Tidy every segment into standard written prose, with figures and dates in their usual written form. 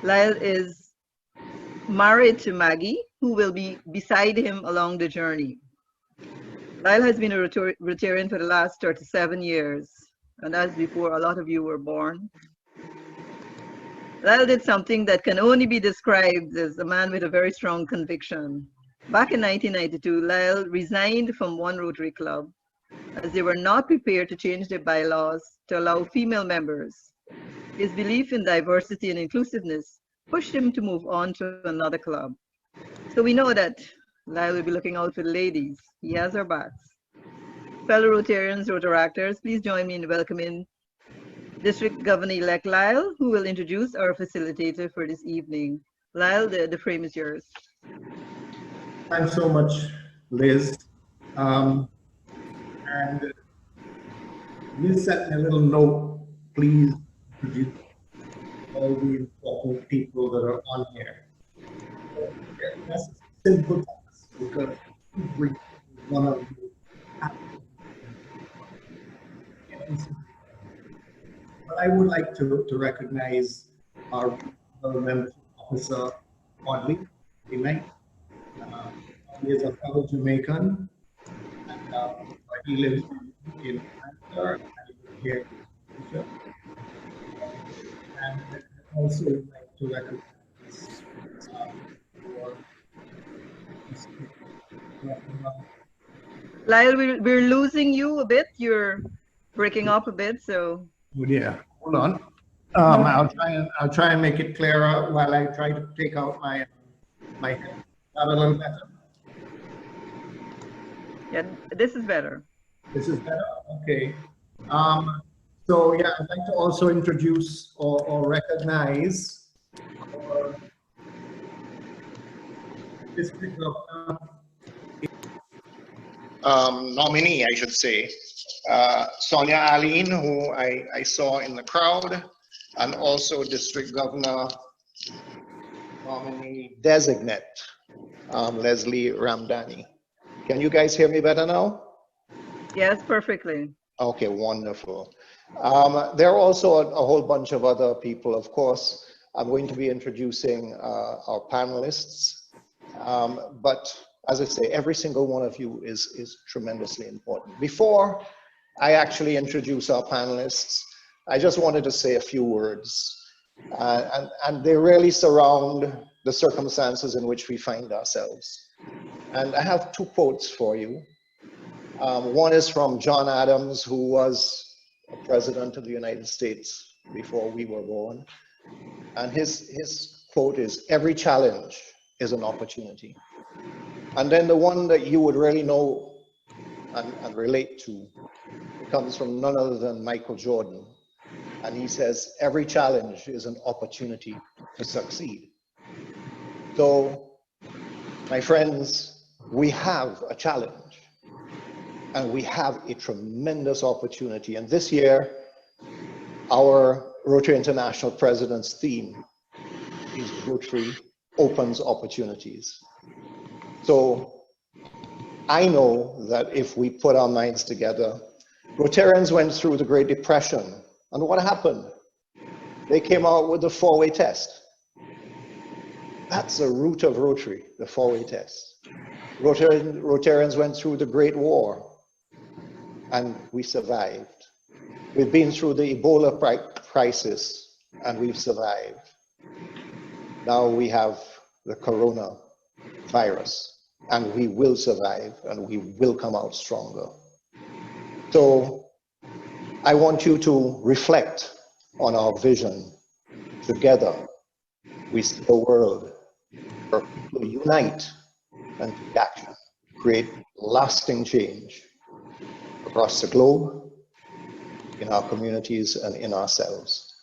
Lyle is married to Maggie, who will be beside him along the journey. Lyle has been a Rotarian for the last 37 years, and that's before a lot of you were born. Lyle did something that can only be described as a man with a very strong conviction. Back in 1992, Lyle resigned from one Rotary club as they were not prepared to change their bylaws to allow female members. His belief in diversity and inclusiveness pushed him to move on to another club. So we know that Lyle will be looking out for the ladies. He has our backs. Fellow Rotarians, Rotaractors, please join me in welcoming District Governor-elect Lyle, who will introduce our facilitator for this evening. Lyle, the frame is yours. Thanks so much, Liz. And Liz sent me a little note. Please introduce all the important people that are on here. That's a simple task because every one of you has to. But I would like to recognize our membership officer, Audley. He is a fellow Jamaican, and he lives in Manchester and here in Asia. And I also would like to recognize Lyle, we're losing you a bit. You're breaking up a bit, so. Oh yeah, hold on. I'll try and make it clearer while I try to take out my head. That a little better. Yeah, this is better. This is better. Okay. So yeah, I'd like to also introduce or recognize our district nominee, I should say, Sonia Aline, who I saw in the crowd, and also District Governor nominee designate, Leslie Ramdani. Can you guys hear me better now? Yes, perfectly. Okay, wonderful. There are also a whole bunch of other people, of course. I'm going to be introducing our panelists, but as I say, every single one of you is tremendously important. Before I actually introduce our panelists, I just wanted to say a few words, and they really surround the circumstances in which we find ourselves. And I have two quotes for you. One is from John Adams, who was a president of the United States before we were born. And his quote is, "Every challenge is an opportunity." And then the one that you would really know and relate to, it comes from none other than Michael Jordan. And he says, "Every challenge is an opportunity to succeed." So, my friends, we have a challenge and we have a tremendous opportunity. And this year, our Rotary International President's theme is Rotary opens opportunities. So I know that if we put our minds together, Rotarians went through the Great Depression, and what happened? They came out with the four-way test. That's the root of Rotary, the four-way test. Rotarians went through the Great War, and we survived. We've been through the Ebola crisis, and we've survived. Now we have the coronavirus, and we will survive, and we will come out stronger. So I want you to reflect on our vision. Together, we see a world where people unite and take action, create lasting change across the globe, in our communities, and in ourselves.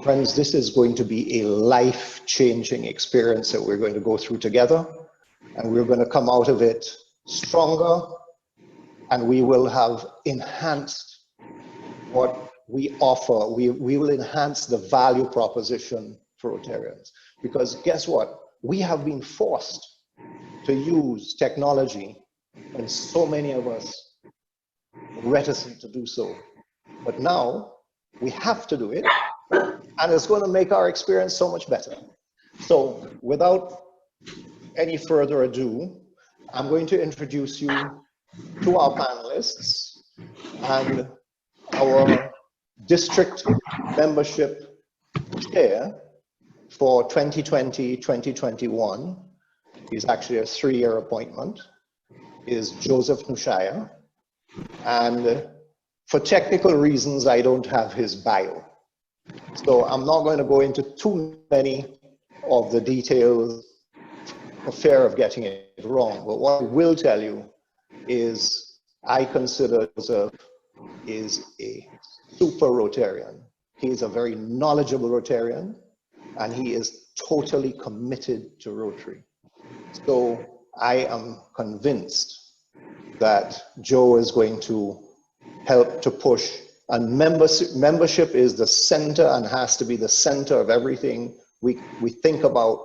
Friends, this is going to be a life-changing experience that we're going to go through together, and we're going to come out of it stronger, and we will have enhanced what we offer. We will enhance the value proposition for Rotarians. Because guess what? We have been forced to use technology, and so many of us are reticent to do so. But now we have to do it, and it's going to make our experience so much better. So without any further ado, I'm going to introduce you to our panelists and our district membership chair for 2020-2021. He's actually a 3-year appointment, is Joseph Nushaya. And for technical reasons, I don't have his bio. So I'm not going to go into too many of the details for fear of getting it wrong. But what I will tell you is I consider Joseph is a super Rotarian. He is a very knowledgeable Rotarian, and he is totally committed to Rotary. So I am convinced that Joe is going to help to push, and membership is the center and has to be the center of everything we think about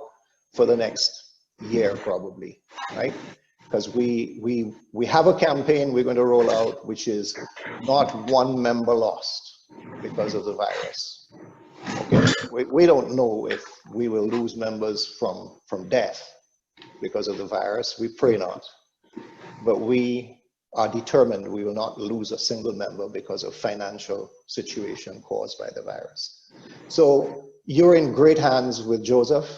for the next year probably, right? Because we have a campaign we're going to roll out, which is not one member lost because of the virus. Okay, we don't know if we will lose members from death because of the virus. We pray not, but we are determined we will not lose a single member because of financial situation caused by the virus. So you're in great hands with Joseph,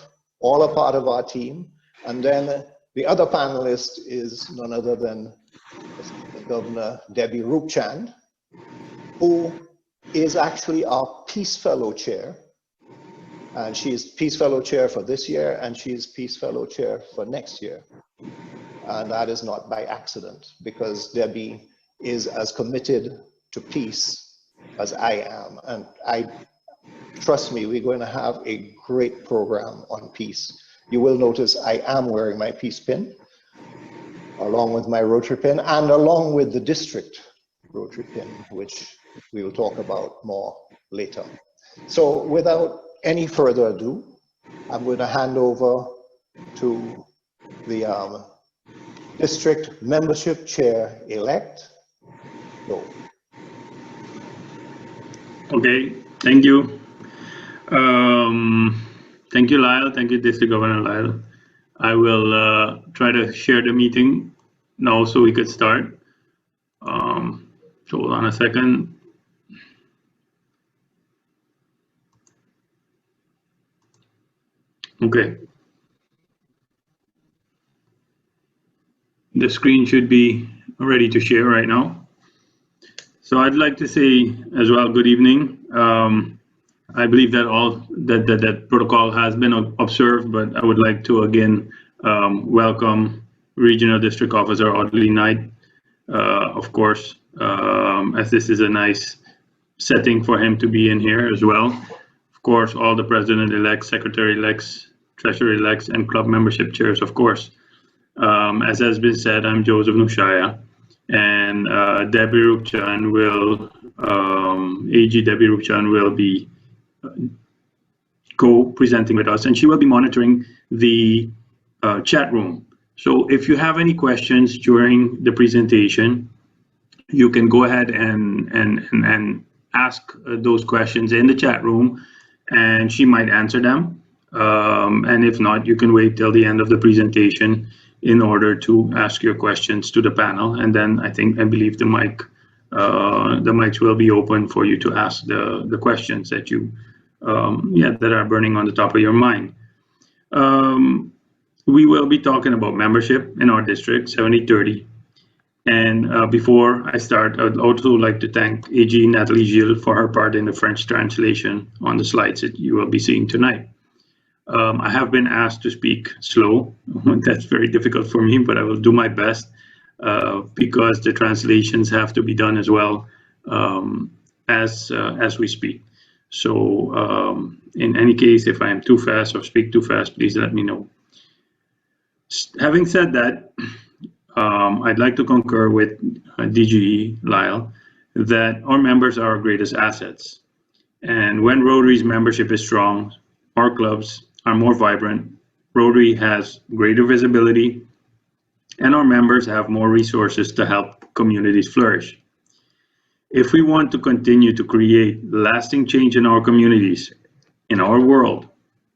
all a part of our team. And then the other panelist is none other than Governor Debbie Rupchand, who is actually our Peace Fellow Chair. And she is Peace Fellow Chair for this year, and she is Peace Fellow Chair for next year. And that is not by accident, because Debbie is as committed to peace as I am. And trust me, we're going to have a great program on peace. You will notice I am wearing my peace pin, along with my Rotary pin, and along with the district Rotary pin, which we will talk about more later. So without any further ado, I'm going to hand over to the district membership chair-elect, Joe. Okay, thank you. Thank you, Lyle. Thank you, District Governor Lyle. I will try to share the meeting now so we could start. So hold on a second. Okay. The screen should be ready to share right now. So I'd like to say as well, good evening. I believe that that protocol has been observed, but I would like to again welcome Regional District Officer Audley Knight, of course, as this is a nice setting for him to be in here as well. Of course, all the President-elects, Secretary-elects, Treasurer-elects, and club membership chairs, of course. As has been said, I'm Joseph Nushaya, and Debbie Rupchand will, AG Debbie Rupchand will be co-presenting with us, and she will be monitoring the chat room. So if you have any questions during the presentation, you can go ahead and ask those questions in the chat room, and she might answer them. And if not, you can wait till the end of the presentation in order to ask your questions to the panel, and then I believe the mics will be open for you to ask the questions that you that are burning on the top of your mind. We will be talking about membership in our district, 7030. And before I start, I would also like to thank AG Nathalie Gilles for her part in the French translation on the slides that you will be seeing tonight. I have been asked to speak slow. That's very difficult for me, but I will do my best because the translations have to be done as well as we speak. So in any case, if I am too fast or speak too fast, please let me know. Having said that, I'd like to concur with DGE Lyle that our members are our greatest assets. And when Rotary's membership is strong, our clubs are more vibrant, Rotary has greater visibility, and our members have more resources to help communities flourish. If we want to continue to create lasting change in our communities, in our world,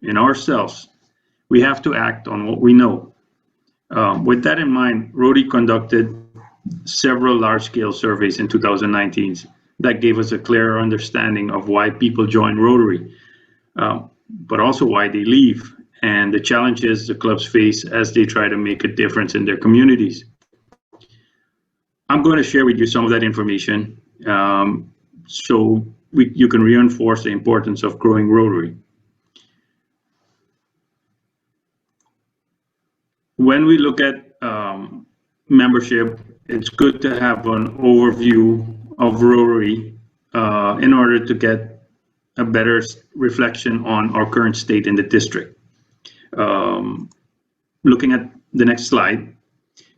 in ourselves, We have to act on what we know. With that in mind, Rotary conducted several large-scale surveys in 2019 that gave us a clearer understanding of why people join Rotary, but also why they leave and the challenges the clubs face as they try to make a difference in their communities. I'm going to share with you some of that information so you can reinforce the importance of growing Rotary. When we look at membership, it's good to have an overview of Rotary in order to get a better reflection on our current state in the district. Looking at the next slide,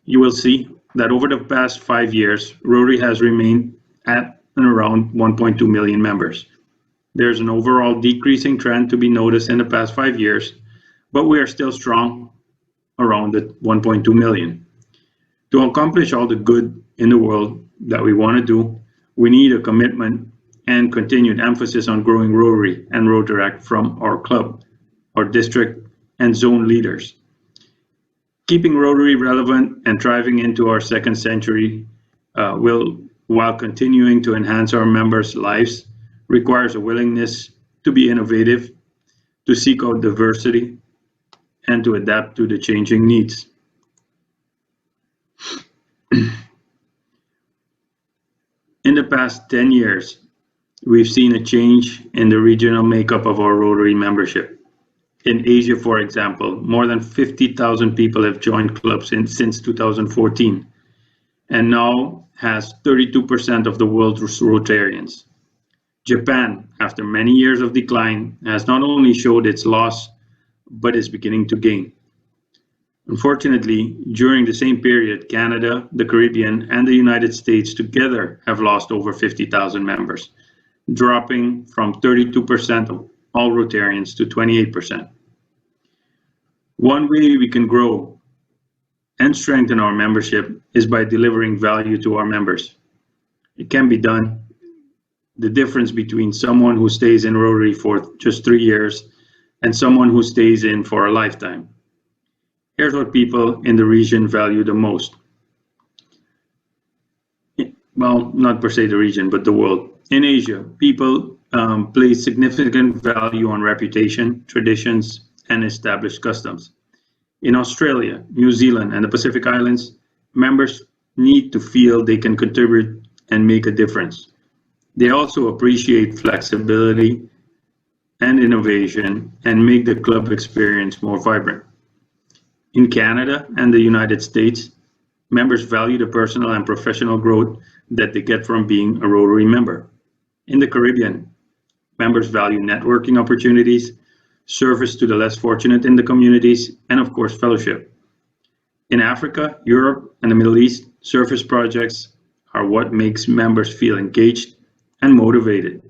you will see that over the past 5 years, Rotary has remained at and around 1.2 million members. There's an overall decreasing trend to be noticed in the past 5 years, but we are still strong around the 1.2 million. To accomplish all the good in the world that we want to do, we need a commitment and continued emphasis on growing Rotary and Rotaract from our club, our district, and zone leaders. Keeping Rotary relevant and thriving into our second century while continuing to enhance our members' lives, requires a willingness to be innovative, to seek out diversity, and to adapt to the changing needs. In the past 10 years, we've seen a change in the regional makeup of our Rotary membership. In Asia, for example, more than 50,000 people have joined clubs since 2014, and now has 32% of the world's Rotarians. Japan, after many years of decline, has not only showed its loss, but is beginning to gain. Unfortunately, during the same period, Canada, the Caribbean, and the United States together have lost over 50,000 members, dropping from 32% of all Rotarians to 28%. One way we can grow and strengthen our membership is by delivering value to our members. It can be done. The difference between someone who stays in Rotary for just 3 years and someone who stays in for a lifetime. Here's what people in the region value the most. Well, not per se the region, but the world. In Asia, people place significant value on reputation, traditions, and established customs. In Australia, New Zealand, and the Pacific Islands, members need to feel they can contribute and make a difference. They also appreciate flexibility and innovation and make the club experience more vibrant. In Canada and the United States, members value the personal and professional growth that they get from being a Rotary member. In the Caribbean, members value networking opportunities, service to the less fortunate in the communities, and of course, fellowship. In Africa, Europe, and the Middle East, service projects are what makes members feel engaged and motivated.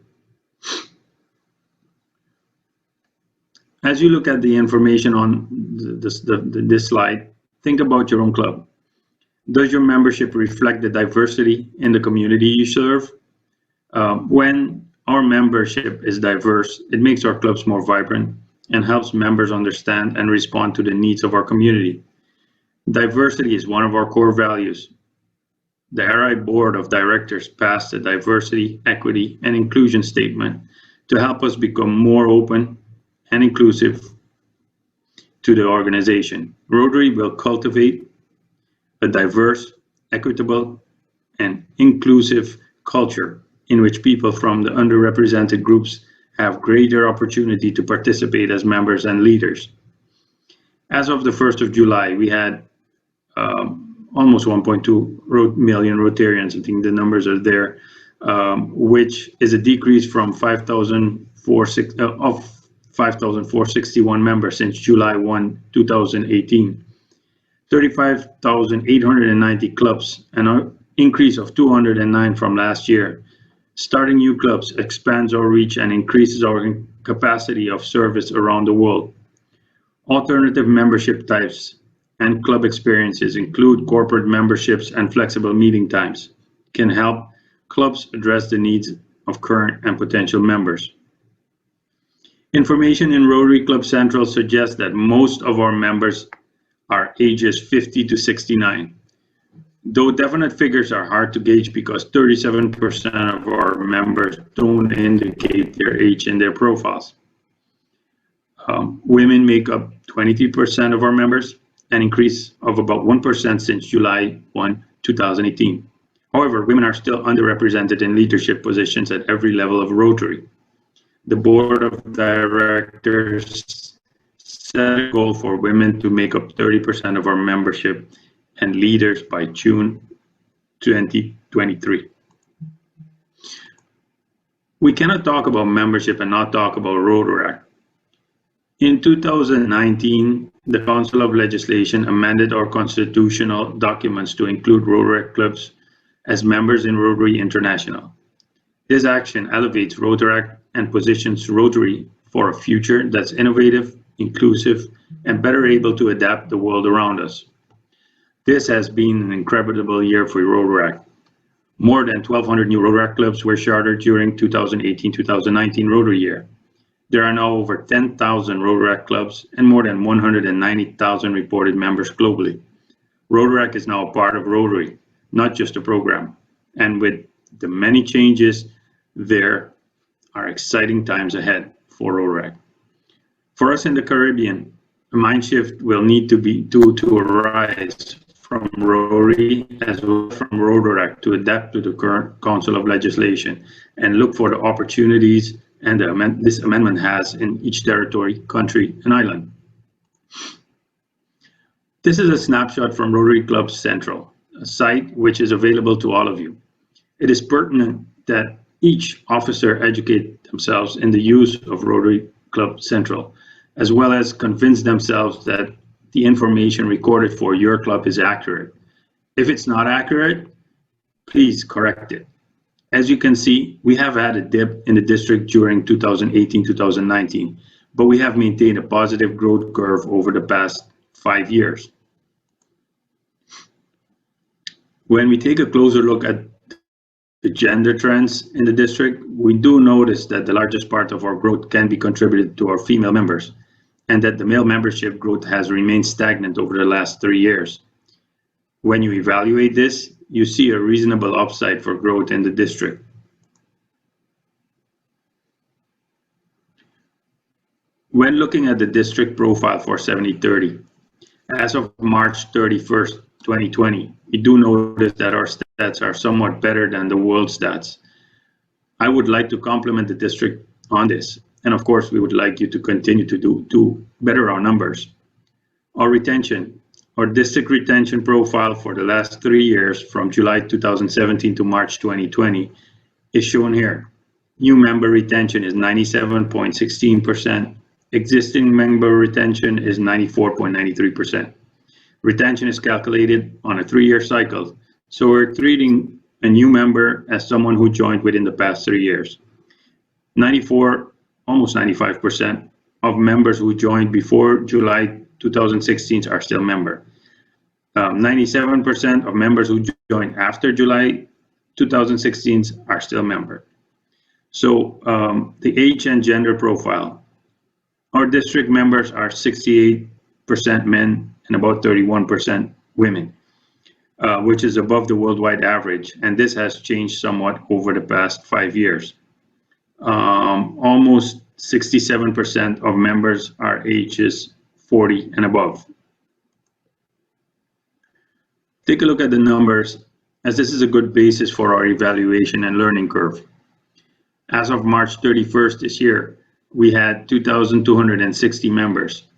As you look at the information on this slide, think about your own club. Does your membership reflect the diversity in the community you serve? When our membership is diverse, it makes our clubs more vibrant and helps members understand and respond to the needs of our community. Diversity is one of our core values. The RI Board of Directors passed a diversity, equity, and inclusion statement to help us become more open and inclusive to the organization. Rotary will cultivate a diverse, equitable, and inclusive culture in which people from the underrepresented groups have greater opportunity to participate as members and leaders. As of the 1st of July, we had almost 1.2 million Rotarians. I think the numbers are there, which is a decrease from 5,461 members since July 1, 2018. 35,890 clubs, an increase of 209 from last year. Starting new clubs expands our reach and increases our capacity of service around the world. Alternative membership types and club experiences include corporate memberships and flexible meeting times, can help clubs address the needs of current and potential members. Information in Rotary Club Central suggests that most of our members are ages 50 to 69. Though definite figures are hard to gauge because 37% of our members don't indicate their age in their profiles. Women make up 23% of our members, an increase of about 1% since July 1, 2018. However, women are still underrepresented in leadership positions at every level of Rotary. The board of directors set a goal for women to make up 30% of our membership and leaders by June 2023. We cannot talk about membership and not talk about Rotary. In 2019, the Council of Legislation amended our constitutional documents to include Rotary clubs as members in Rotary International. This action elevates Rotary and positions Rotary for a future that's innovative, inclusive, and better able to adapt the world around us. This has been an incredible year for Rotary. More than 1,200 new Rotary clubs were chartered during 2018-2019 Rotary year. There are now over 10,000 Rotary clubs and more than 190,000 reported members globally. Rotary is now a part of Rotary, not just a program. And with the many changes, there are exciting times ahead for Rotary. For us in the Caribbean, a mind shift will need to arise from Rotary as well as from Rotary to adapt to the current Council of Legislation and look for the opportunities and this amendment has in each territory, country, and island. This is a snapshot from Rotary Club Central, a site which is available to all of you. It is pertinent that each officer educate themselves in the use of Rotary Club Central, as well as convince themselves that the information recorded for your club is accurate. If it's not accurate, please correct it. As you can see, we have had a dip in the district during 2018-2019, but we have maintained a positive growth curve over the past 5 years. When we take a closer look at the gender trends in the district, we do notice that the largest part of our growth can be contributed to our female members, and that the male membership growth has remained stagnant over the last 3 years. When you evaluate this, you see a reasonable upside for growth in the district. When looking at the district profile for 7030, as of March 31st, 2020, we do notice that our stats are somewhat better than the world stats. I would like to compliment the district on this. And of course, we would like you to continue to do better our numbers. Our district retention profile for the last 3 years from July 2017 to March 2020 is shown here. New member retention is 97.16%. Existing member retention is 94.93%. Retention is calculated on a 3-year cycle. So we're treating a new member as someone who joined within the past 3 years. Almost 95% of members who joined before July 2016 are still members. 97% of members who joined after July 2016 are still members. So the age and gender profile. Our district members are 68% men and about 31% women, which is above the worldwide average. And this has changed somewhat over the past 5 years. Almost 67% of members are ages 40 and above. Take a look at the numbers, as this is a good basis for our evaluation and learning curve. As of March 31st this year, we had 2,260 members.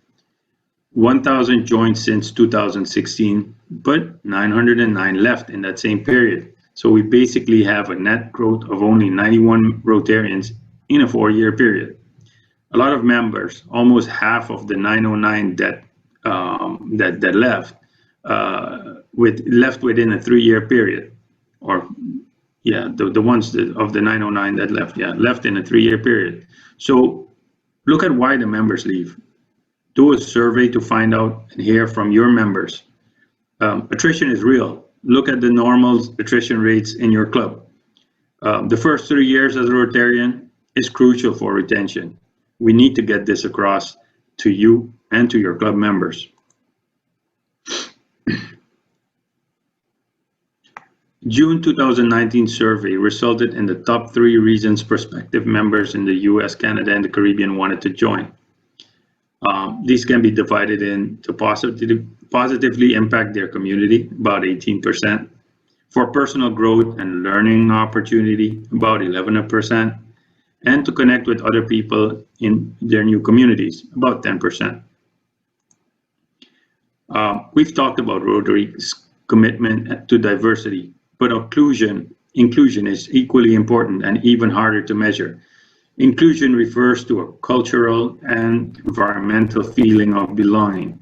1,000 joined since 2016, but 909 left in that same period. So we basically have a net growth of only 91 Rotarians in a 4-year period. A lot of members, almost half of the 909 that left, left within a 3-year period. Or yeah, the ones of the 909 that left, left in a 3-year period. So look at why the members leave. Do a survey to find out and hear from your members. Attrition is real. Look at the normal attrition rates in your club. The first 3 years as a Rotarian is crucial for retention. We need to get this across to you and to your club members. June 2019 survey resulted in the top 3 reasons prospective members in the US, Canada, and the Caribbean wanted to join. These can be divided into positively impact their community, about 18%, for personal growth and learning opportunity, about 11%, and to connect with other people in their new communities, about 10%. We've talked about Rotary's commitment to diversity, but inclusion is equally important and even harder to measure. Inclusion refers to a cultural and environmental feeling of belonging.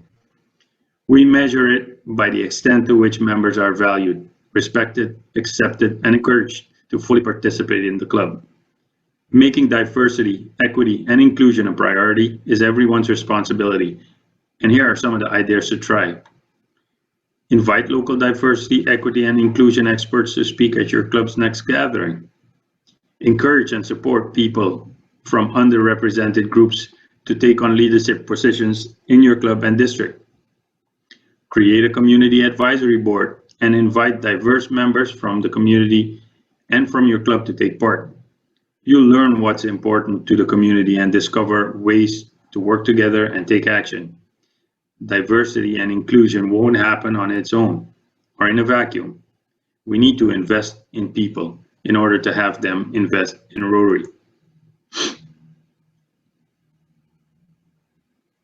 We measure it by the extent to which members are valued, respected, accepted, and encouraged to fully participate in the club. Making diversity, equity, and inclusion a priority is everyone's responsibility, and here are some of the ideas to try. Invite local diversity, equity, and inclusion experts to speak at your club's next gathering. Encourage and support people from underrepresented groups to take on leadership positions in your club and district. Create a community advisory board and invite diverse members from the community and from your club to take part. You'll learn what's important to the community and discover ways to work together and take action. Diversity and inclusion won't happen on its own or in a vacuum. We need to invest in people in order to have them invest in Rotary.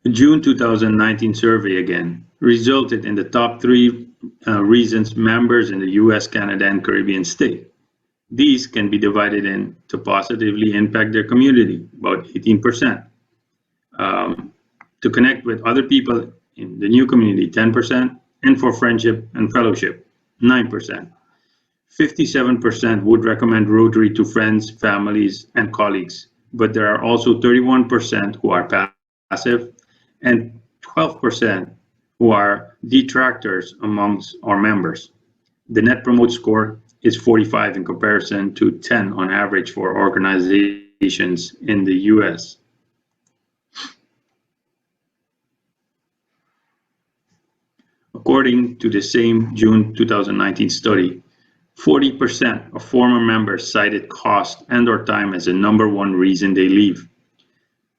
The June 2019 survey again resulted in the top 3 reasons members in the US, Canada, and Caribbean state. These can be divided in to positively impact their community, about 18%. To connect with other people in the new community, 10%, and for friendship and fellowship, 9%. 57% would recommend Rotary to friends, families, and colleagues, but there are also 31% who are passive and 12% who are detractors amongst our members. The Net Promote Score is 45 in comparison to 10 on average for organizations in the US. According to the same June 2019 study, 40% of former members cited cost and/or time as the #1 reason they leave.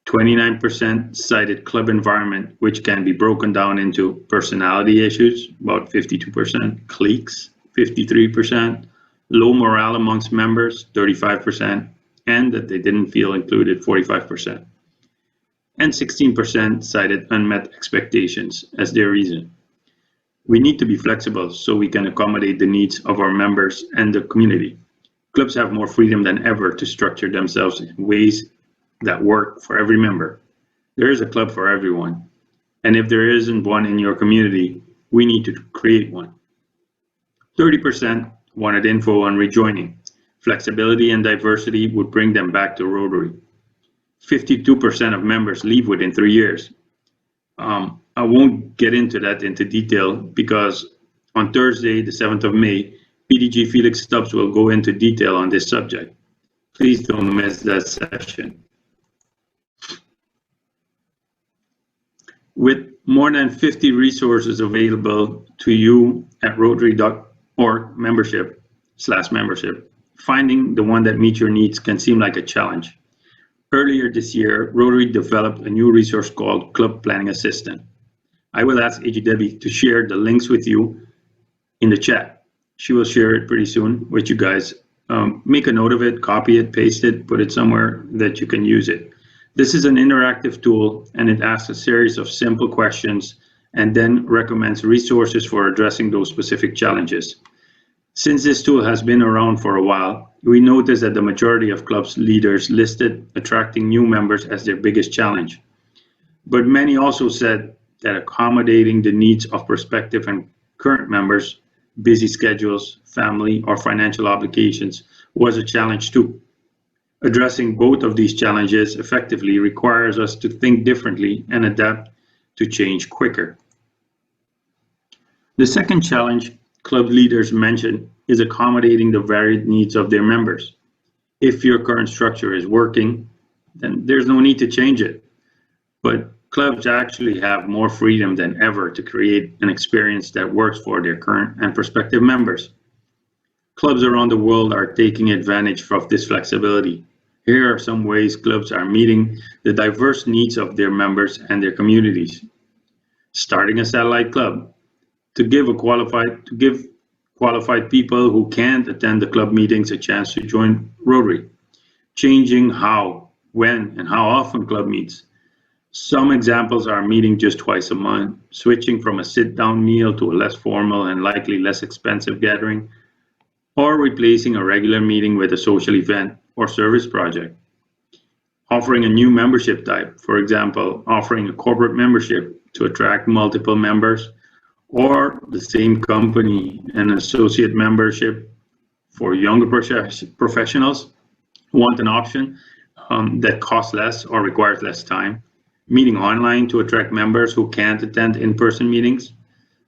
29% cited club environment, which can be broken down into personality issues, about 52%, cliques, 53%, low morale amongst members, 35%, and that they didn't feel included, 45%. And 16% cited unmet expectations as their reason. We need to be flexible so we can accommodate the needs of our members and the community. Clubs have more freedom than ever to structure themselves in ways that work for every member. There is a club for everyone. And if there isn't one in your community, we need to create one. 30% wanted info on rejoining. Flexibility and diversity would bring them back to Rotary. 52% of members leave within 3 years. I won't get into that into detail because on Thursday, the 7th of May, PDG Felix Stubbs will go into detail on this subject. Please don't miss that session. With more than 50 resources available to you at Rotary.org membership, finding the one that meets your needs can seem like a challenge. Earlier this year, Rotary developed a new resource called Club Planning Assistant. I will ask AG Debbie to share the links with you in the chat. She will share it pretty soon with you guys. Make a note of it, copy it, paste it, put it somewhere that you can use it. This is an interactive tool and it asks a series of simple questions and then recommends resources for addressing those specific challenges. Since this tool has been around for a while, we noticed that the majority of clubs leaders listed attracting new members as their biggest challenge. But many also said that accommodating the needs of prospective and current members, busy schedules, family, or financial obligations was a challenge too. Addressing both of these challenges effectively requires us to think differently and adapt to change quicker. The second challenge club leaders mentioned is accommodating the varied needs of their members. If your current structure is working, then there's no need to change it. But clubs actually have more freedom than ever to create an experience that works for their current and prospective members. Clubs around the world are taking advantage of this flexibility. Here are some ways clubs are meeting the diverse needs of their members and their communities. Starting a satellite club to give qualified people who can't attend the club meetings a chance to join Rotary. Changing how, when, and how often club meets. Some examples are meeting just twice a month, switching from a sit-down meal to a less formal and likely less expensive gathering, or replacing a regular meeting with a social event or service project. Offering a new membership type, for example, offering a corporate membership to attract multiple members, or the same company an associate membership for younger professionals who want an option that costs less or requires less time. Meeting online to attract members who can't attend in-person meetings.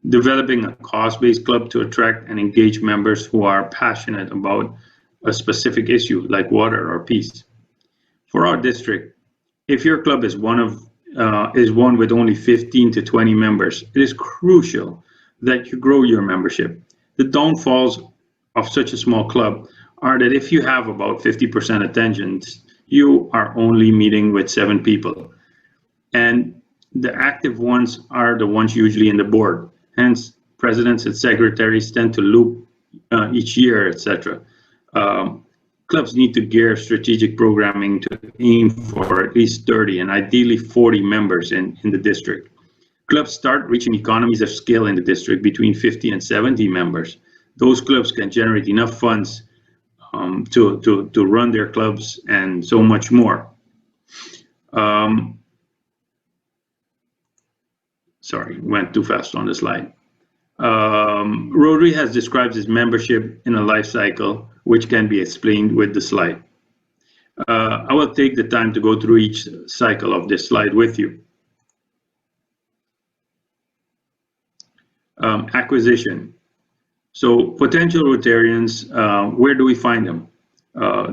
Developing a cause-based club to attract and engage members who are passionate about a specific issue like water or peace. For our district, if your club is one with only 15 to 20 members, it is crucial that you grow your membership. The downfalls of such a small club are that if you have about 50% attendance, you are only meeting with 7 people. And the active ones are the ones usually in the board. Hence, presidents and secretaries tend to loop each year, etc. Clubs need to gear strategic programming to aim for at least 30 and ideally 40 members in the district. Clubs start reaching economies of scale in the district between 50 and 70 members. Those clubs can generate enough funds to run their clubs and so much more. Sorry, went too fast on the slide. Rotary has described its membership in a life cycle, which can be explained with the slide. I will take the time to go through each cycle of this slide with you. Acquisition. So potential Rotarians, where do we find them?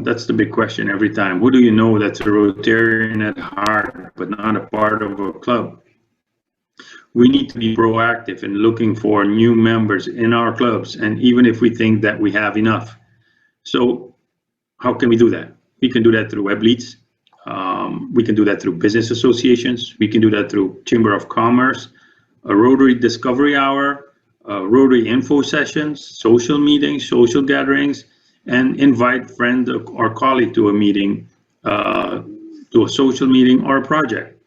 That's the big question every time. Who do you know that's a Rotarian at heart, but not a part of a club? We need to be proactive in looking for new members in our clubs, and even if we think that we have enough. So how can we do that? We can do that through web leads. We can do that through business associations. We can do that through Chamber of Commerce, a Rotary Discovery Hour, Rotary info sessions, social meetings, social gatherings, and invite friend or colleague to a meeting, to a social meeting or a project.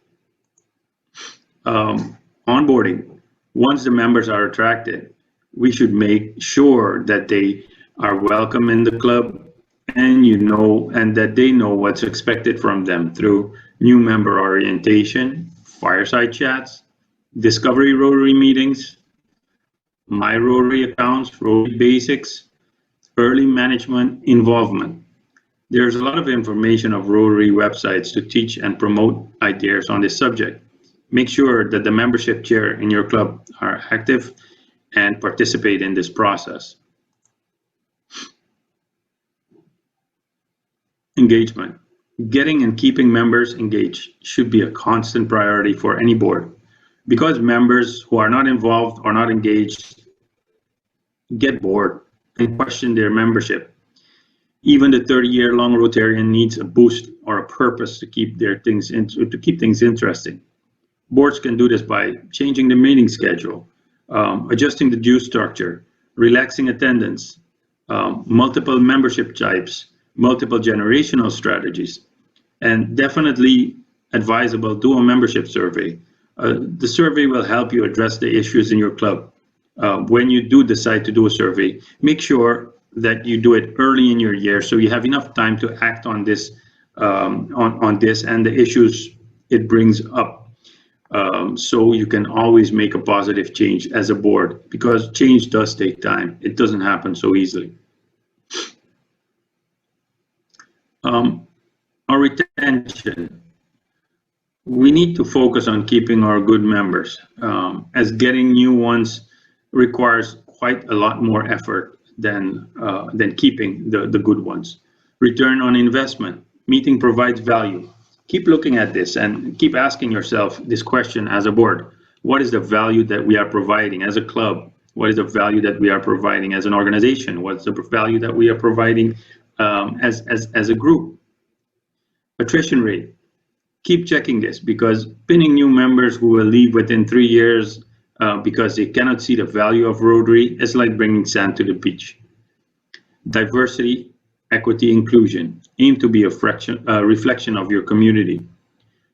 Onboarding. Once the members are attracted, we should make sure that they are welcome in the club and that they know what's expected from them through new member orientation, fireside chats, discovery Rotary meetings, my Rotary accounts, Rotary basics, early management involvement. There's a lot of information of Rotary websites to teach and promote ideas on this subject. Make sure that the membership chair in your club are active and participate in this process. Engagement. Getting and keeping members engaged should be a constant priority for any board. Because members who are not involved or not engaged get bored and question their membership. Even the 30-year-long Rotarian needs a boost or a purpose to keep things interesting. Boards can do this by changing the meeting schedule, adjusting the due structure, relaxing attendance, multiple membership types, multiple generational strategies, and definitely advisable do a membership survey. The survey will help you address the issues in your club. When you do decide to do a survey, make sure that you do it early in your year so you have enough time to act on this, on this and the issues it brings up. So you can always make a positive change as a board, because change does take time. It doesn't happen so easily. Our retention. We need to focus on keeping our good members, as getting new ones requires quite a lot more effort than keeping the good ones. Return on investment. Meeting provides value. Keep looking at this and keep asking yourself this question as a board. What is the value that we are providing as a club? What is the value that we are providing as an organization? What's the value that we are providing as a group? Attrition rate. Keep checking this, because pinning new members who will leave within 3 years because they cannot see the value of Rotary is like bringing sand to the beach. Diversity, equity, inclusion. Aim to be a reflection of your community.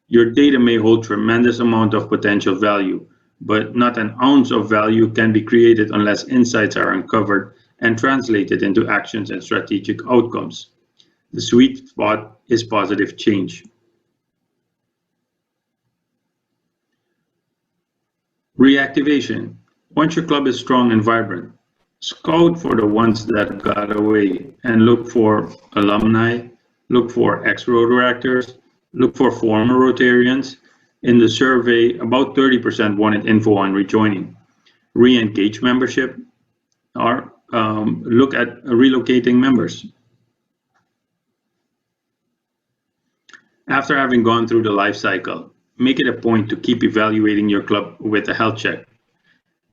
Your data may hold tremendous amount of potential value, but not an ounce of value can be created unless insights are uncovered and translated into actions and strategic outcomes. The sweet spot is positive change. Reactivation. Once your club is strong and vibrant, scout for the ones that got away and look for alumni, look for ex-Rotaractors, look for former Rotarians. In the survey, about 30% wanted info on rejoining. Re-engage membership, or look at relocating members. After having gone through the life cycle, make it a point to keep evaluating your club with a health check.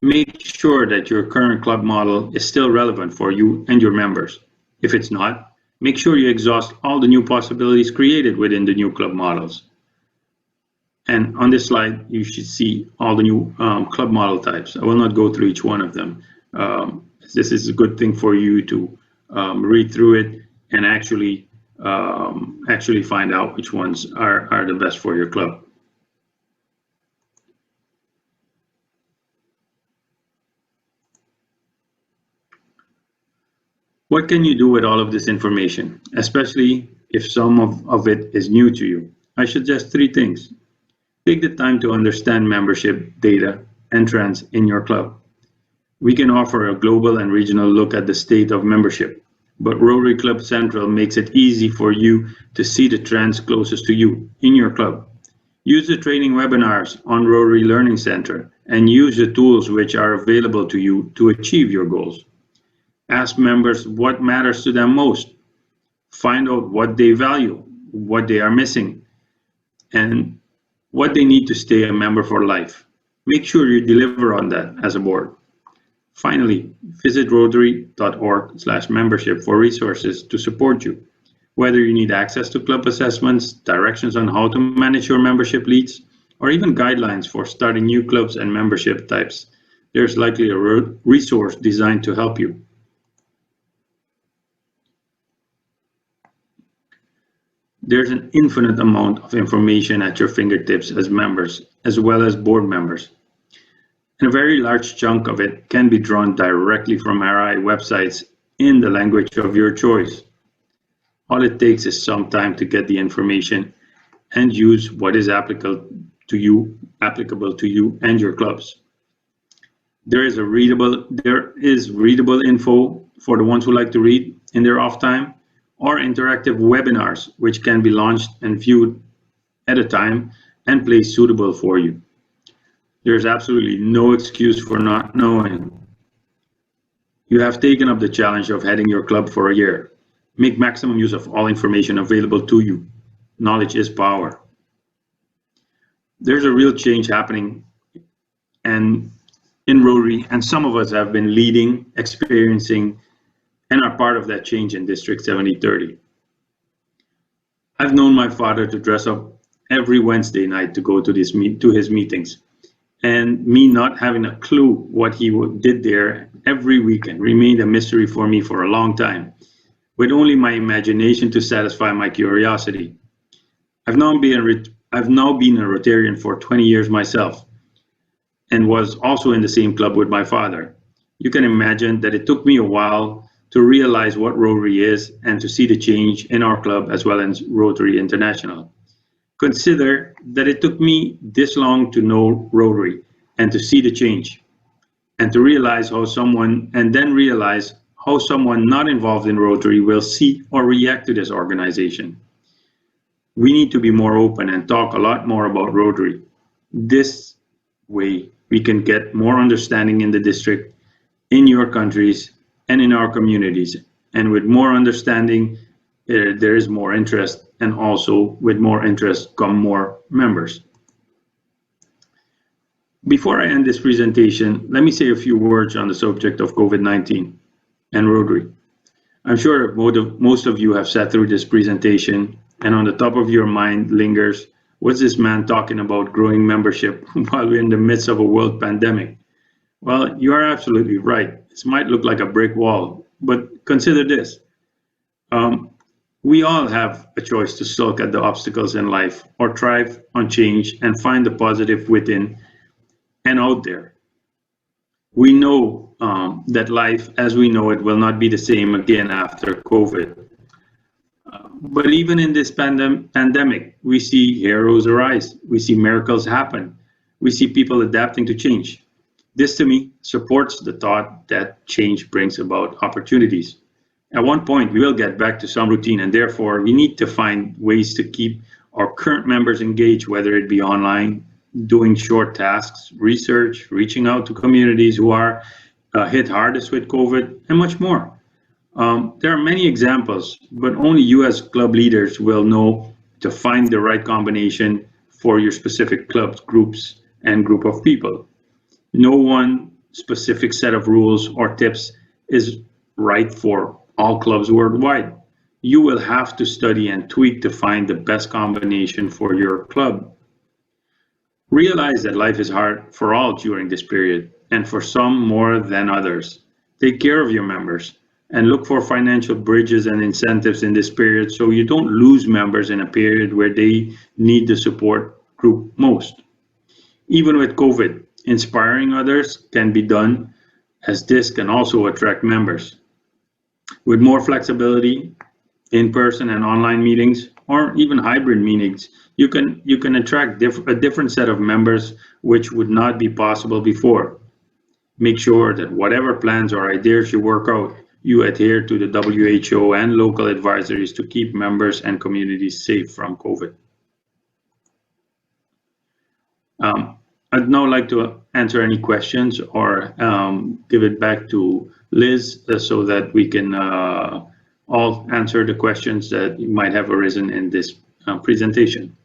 Make sure that your current club model is still relevant for you and your members. If it's not, make sure you exhaust all the new possibilities created within the new club models. And on this slide, you should see all the new club model types. I will not go through each one of them. This is a good thing for you to read through it and actually find out which ones are the best for your club. What can you do with all of this information, especially if some of it is new to you? I suggest 3 things. Take the time to understand membership data and trends in your club. We can offer a global and regional look at the state of membership, but Rotary Club Central makes it easy for you to see the trends closest to you in your club. Use the training webinars on Rotary Learning Center and use the tools which are available to you to achieve your goals. Ask members what matters to them most. Find out what they value, what they are missing, and what they need to stay a member for life. Make sure you deliver on that as a board. Finally, visit rotary.org/membership for resources to support you. Whether you need access to club assessments, directions on how to manage your membership leads, or even guidelines for starting new clubs and membership types, there's likely a resource designed to help you. There's an infinite amount of information at your fingertips as members, as well as board members. And a very large chunk of it can be drawn directly from RI websites in the language of your choice. All it takes is some time to get the information and use what is applicable to you and your clubs. There is readable info for the ones who like to read in their off time, or interactive webinars which can be launched and viewed at a time and placed suitable for you. There's absolutely no excuse for not knowing. You have taken up the challenge of heading your club for a year. Make maximum use of all information available to you. Knowledge is power. There's a real change happening and in Rotary, and some of us have been leading, experiencing, and are part of that change in District 7030. I've known my father to dress up every Wednesday night to go to his meetings, and me not having a clue what he did there every weekend remained a mystery for me for a long time, with only my imagination to satisfy my curiosity. I've now been a Rotarian for 20 years myself, and was also in the same club with my father. You can imagine that it took me a while to realize what Rotary is and to see the change in our club as well as Rotary International. Consider that it took me this long to know Rotary and to see the change, and to realize how someone not involved in Rotary will see or react to this organization. We need to be more open and talk a lot more about Rotary. This way we can get more understanding in the district, in your countries, and in our communities. And with more understanding, there is more interest, and also with more interest come more members. Before I end this presentation, let me say a few words on the subject of COVID-19 and Rotary. I'm sure most of you have sat through this presentation, and on the top of your mind lingers, what's this man talking about growing membership while we're in the midst of a world pandemic? Well, you are absolutely right. This might look like a brick wall, but consider this. We all have a choice to sulk at the obstacles in life or thrive on change and find the positive within and out there. We know that life as we know it will not be the same again after COVID. But even in this pandemic, we see heroes arise. We see miracles happen. We see people adapting to change. This to me supports the thought that change brings about opportunities. At one point, we will get back to some routine, and therefore we need to find ways to keep our current members engaged, whether it be online, doing short tasks, research, reaching out to communities who are hit hardest with COVID, and much more. There are many examples, but only you as club leaders will know to find the right combination for your specific clubs, groups, and group of people. No one specific set of rules or tips is right for all clubs worldwide. You will have to study and tweak to find the best combination for your club. Realize that life is hard for all during this period, and for some more than others. Take care of your members and look for financial bridges and incentives in this period so you don't lose members in a period where they need the support group most. Even with COVID, inspiring others can be done, as this can also attract members. With more flexibility, in-person and online meetings, or even hybrid meetings, you can attract a different set of members which would not be possible before. Make sure that whatever plans or ideas you work out, you adhere to the WHO and local advisories to keep members and communities safe from COVID. I'd now like to answer any questions or give it back to Liz so that we can all answer the questions that might have arisen in this presentation.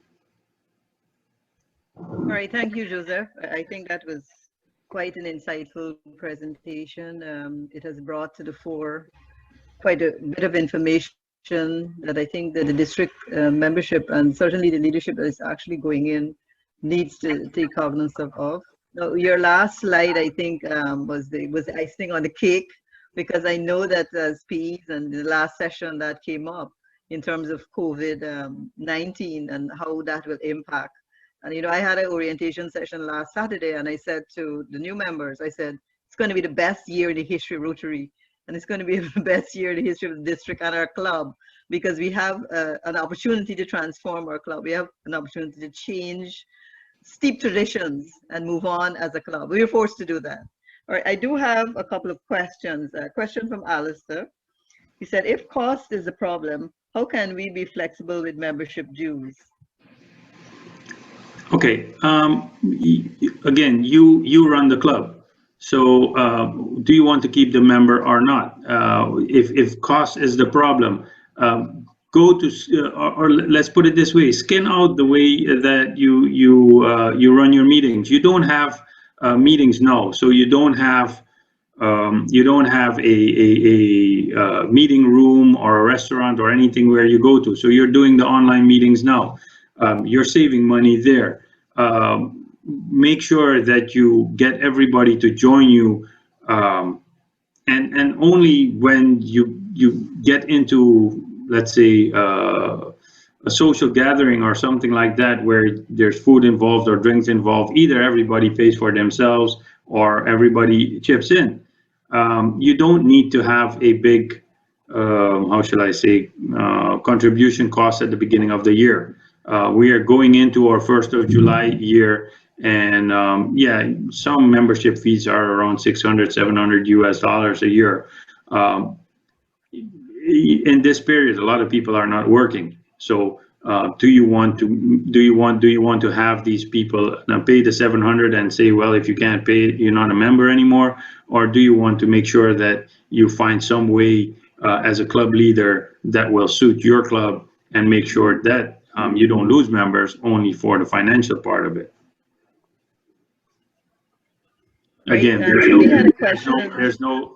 All right, thank you, Joseph. I think that was quite an insightful presentation. It has brought to the fore quite a bit of information that I think that the district membership and certainly the leadership that is actually going in needs to take cognizance of. Now, your last slide, I think, was the icing on the cake, because I know that as PEs and the last session that came up in terms of COVID-19 and how that will impact. And, you know, I had an orientation session last Saturday, and I said to the new members, I said, it's going to be the best year in the history of Rotary, and it's going to be the best year in the history of the district and our club, because we have an opportunity to transform our club. We have an opportunity to change steep traditions and move on as a club. We were forced to do that. All right, I do have a couple of questions. A question from Alistair. He said, if cost is a problem, how can we be flexible with membership dues? Okay, again, you run the club. So do you want to keep the member or not? If cost is the problem, go to, or let's put it this way, skin out the way that you run your meetings. You don't have meetings now, so you don't have a meeting room or a restaurant or anything where you go to. So you're doing the online meetings now. You're saving money there. Make sure that you get everybody to join you, and only when you get into, let's say, a social gathering or something like that where there's food involved or drinks involved, either everybody pays for themselves or everybody chips in. You don't need to have a big, how shall I say, contribution cost at the beginning of the year. We are going into our 1st of July year, and yeah, some membership fees are around $600, $700 US a year. In this period, a lot of people are not working. So do you want to have these people pay the 700 and say, well, if you can't pay it, you're not a member anymore? Or do you want to make sure that you find some way as a club leader that will suit your club and make sure that you don't lose members only for the financial part of it. Right. Again, We had a question.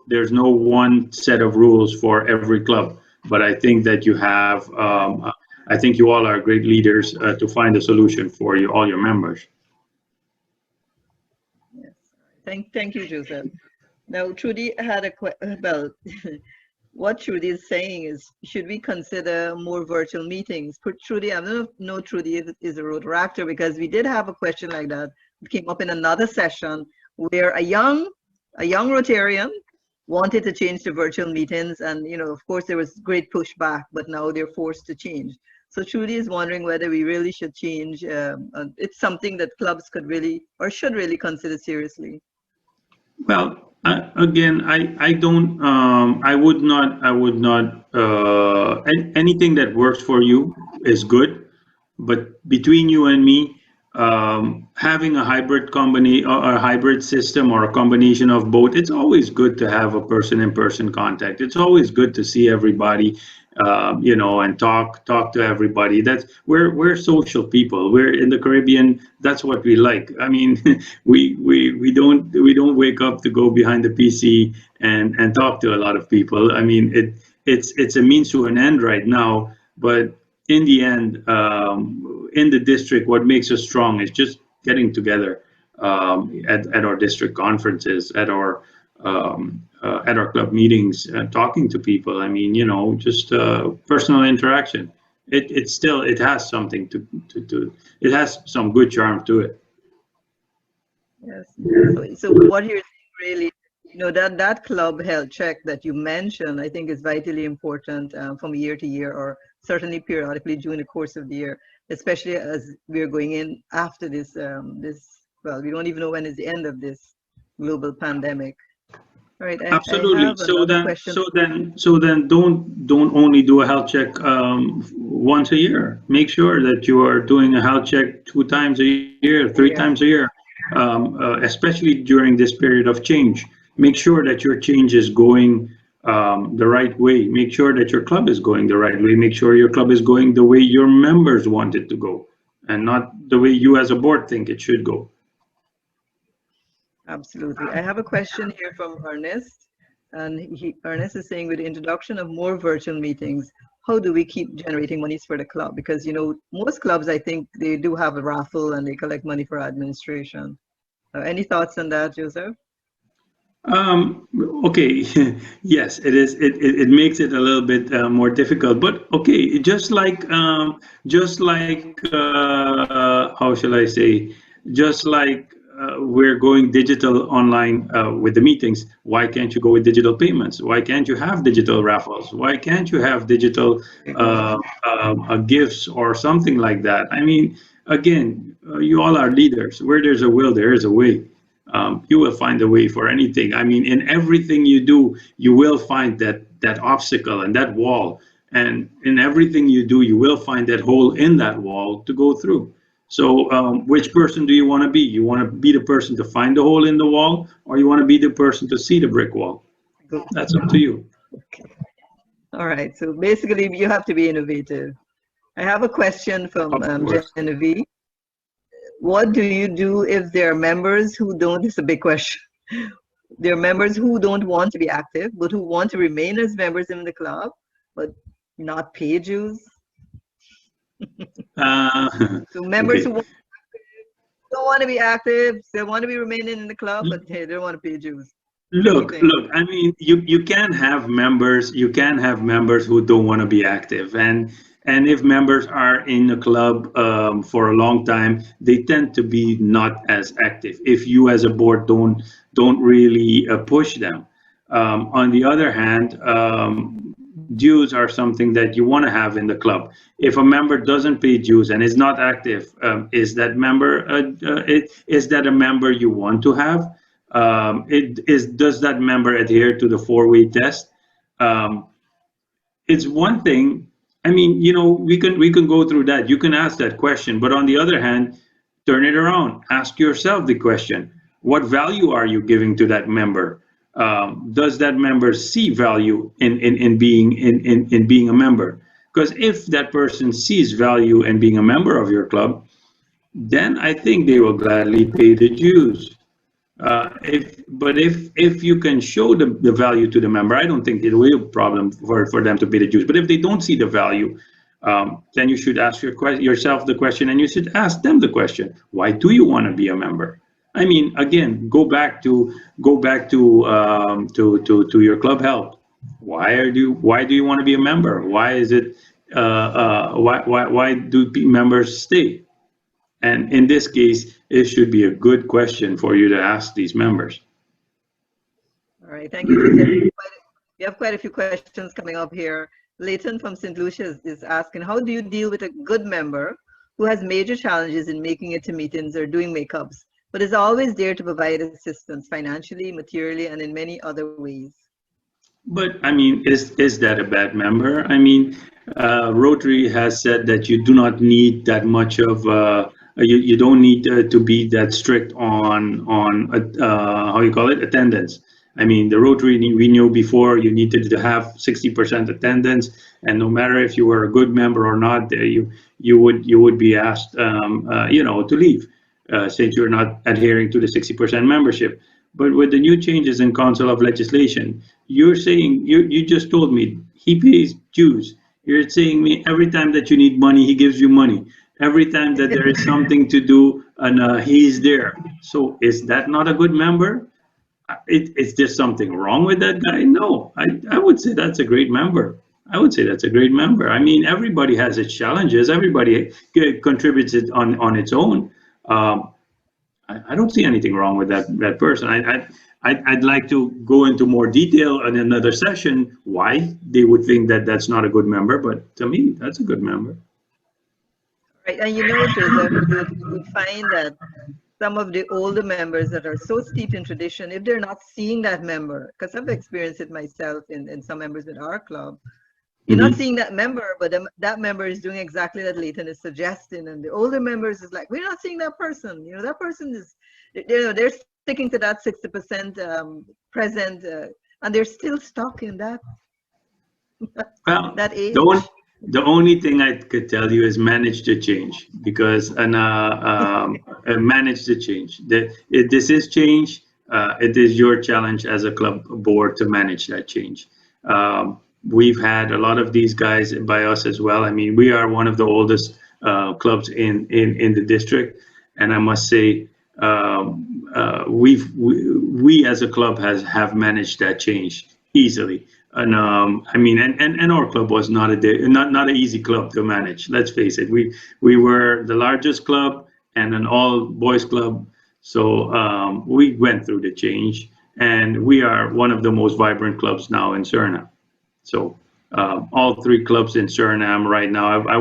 there's no one set of rules for every club, but I think that you have, I think you all are great leaders to find a solution for all your members. Yes. Thank you, Joseph. Now, Trudy had a well, what Trudy is saying is, should we consider more virtual meetings? Trudy, I don't know Trudy is a Rotaractor, because we did have a question like that. It came up in another session where a young Rotarian wanted to change to virtual meetings, and of course there was great pushback, but now they're forced to change. So Trudy is wondering whether we really should change. It's something that clubs could really or should really consider seriously. Well, again, I don't, I would not, anything that works for you is good, but between you and me, having a hybrid combination or a hybrid system or a combination of both, it's always good to have a person-in-person contact. It's always good to see everybody, and talk to everybody. We're social people. We're in the Caribbean. That's what we like. I mean, we don't wake up to go behind the PC and talk to a lot of people. I mean, it's a means to an end right now, but in the end, in the district, what makes us strong is just getting together at our district conferences, at our club meetings, talking to people. I mean, just personal interaction. It has something it has some good charm to it. Yes. So what you're saying really, that club health check that you mentioned, I think is vitally important from year to year, or certainly periodically during the course of the year, especially as we're going in after this, well, we don't even know when is the end of this global pandemic. All right. Absolutely. I have another question. So then don't only do a health check once a year. Make sure that you are doing a health check 2 times a year, 3 times a year, especially during this period of change. Make sure that your change is going the right way. Make sure that your club is going the right way. Make sure your club is going the way your members want it to go, and not the way you as a board think it should go. Absolutely. I have a question here from Ernest, and Ernest is saying, with the introduction of more virtual meetings, how do we keep generating monies for the club? Because most clubs, I think they do have a raffle and they collect money for administration. Any thoughts on that, Joseph? Okay, yes, it is. It makes it a little bit more difficult, but okay, just like how shall I say, just like we're going digital online with the meetings. Why can't you go with digital payments? Why can't you have digital raffles? Why can't you have digital gifts or something like that? I mean, again, you all are leaders. Where there's a will, there is a way. You will find a way for anything. I mean, in everything you do, you will find that obstacle and that wall. And in everything you do, you will find that hole in that wall to go through. So which person do you want to be? You want to be the person to find the hole in the wall, or you want to be the person to see the brick wall? That's up to you. Okay. All right. So basically, you have to be innovative. I have a question from Genevieve. What do you do if there are members who don't? It's a big question. There are members who don't want to be active, but who want to remain as members in the club, but not pay dues. So members who don't want to be active, they want to be remaining in the club, but hey, they don't want to pay dues. Look, I mean, you can have members who don't want to be active, and if members are in a club for a long time, they tend to be not as active if you as a board don't really push them. On the other hand, dues are something that you want to have in the club. If a member doesn't pay dues and is not active, is that a member you want to have? Does that member adhere to the 4-way test? It's one thing. I mean, we can go through that. You can ask that question, but on the other hand, turn it around. Ask yourself the question: what value are you giving to that member? does that member see value in being a member? Because if that person sees value in being a member of your club, then I think they will gladly pay the dues. If you can show the value to the member, I don't think it will be a problem for them to pay the dues. But if they don't see the value, then you should ask yourself the question, and you should ask them the question: why do you want to be a member? I mean, again, go back to your club health. Why do you want to be a member? Why is it why do members stay? And in this case, it should be a good question for you to ask these members. All right, thank you, Joseph. We have quite a few questions coming up here. Leighton from St. Lucia is asking, how do you deal with a good member who has major challenges in making it to meetings or doing makeups, but is always there to provide assistance financially, materially, and in many other ways? But I mean, is that a bad member? I mean, Rotary has said that you do not need that much of you don't need to be that strict on how you call it, attendance. I mean, the Rotary, we knew before you needed to have 60% attendance, and no matter if you were a good member or not, you would be asked to leave since you're not adhering to the 60% membership. But with the new changes in Council of Legislation, you're saying you just told me he pays dues. You're saying me every time that you need money, he gives you money. Every time that there is something to do, and he's there. So is that not a good member? Is there something wrong with that guy? No, I would say that's a great member. I would say that's a great member. I mean, everybody has its challenges. Everybody contributes it on its own. I don't see anything wrong with that person. I'd like to go into more detail in another session why they would think that that's not a good member, but to me, that's a good member. Right, and Joseph, you would find that some of the older members that are so steeped in tradition, if they're not seeing that member, because I've experienced it myself in some members in our club, you're not seeing that member, but that member is doing exactly that Leighton is suggesting, and the older members is like, we're not seeing that person. That person is, they're sticking to that 60% present, and they're still stuck in that that age. The only thing I could tell you is manage the change, because manage the change. This is change. It is your challenge as a club board to manage that change. We've had a lot of these guys by us as well. I mean, we are one of the oldest clubs in the district, and I must say, we as a club have managed that change easily. And I mean, and our club was not an easy club to manage. Let's face it. We were the largest club and an all boys club, so we went through the change, and we are one of the most vibrant clubs now in Suriname. So all three clubs in Suriname right now. I